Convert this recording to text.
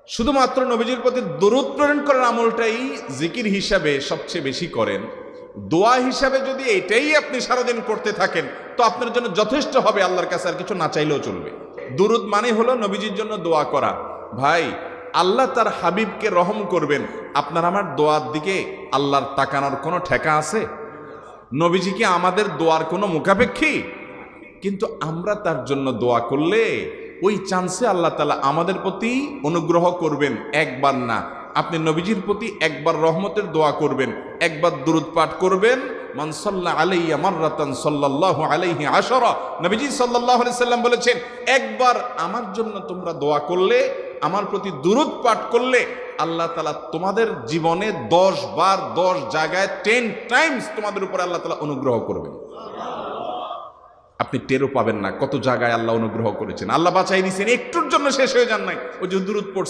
শুধুমাত্র নবীজির প্রতি দরুদ প্রেরণ করার আমলটাই জিকির হিসাবে সবচেয়ে বেশি করেন। দোয়া হিসাবে যদি এটাই আপনি সারাদিন করতে থাকেন তো আপনার জন্য যথেষ্ট হবে, আল্লাহর কাছে আর কিছু না চাইলেও চলবে। দুরুদ মানে হলো নবীজির জন্য দোয়া করা। ভাই, আল্লাহ তার হাবিবকে রহম করবেন, আপনার আমার দোয়ার দিকে আল্লাহর তাকানোর কোনো ঠেকা আছে? নবীজি কি আমাদের দোয়ার কোনো মুখাপেক্ষী? কিন্তু আমরা তার জন্য দোয়া করলে ওই চান্সে আল্লাহ তাআলা আমাদের প্রতি অনুগ্রহ করবেন। একবার না, আপনি নবীজির প্রতি একবার রহমতের দোয়া করবেন, একবার দুরূদ পাঠ করবেন, মান সাল্লা আলাইয়া মাররাতান সাল্লাল্লাহু আলাইহি আশারা। নবীজি সাল্লাল্লাহু আলাইহি সাল্লাম বলেছেন, একবার আমার জন্য তোমরা দোয়া করলে, আমার প্রতি দুরূদ পাঠ করলে, আল্লাহ তাআলা তোমাদের জীবনে 10 বার 10 জায়গায় 10 টাইমস তোমাদের উপর আল্লাহ তাআলা অনুগ্রহ করবেন। আপনি টেরও পাবেন না কত জায়গায় আল্লাহ অনুগ্রহ করেছেন, আল্লাহ বাঁচাই দিয়েছেন, একটুর জন্য শেষ হয়ে যান নাই। ওই যে দুরূদ পড়ছেন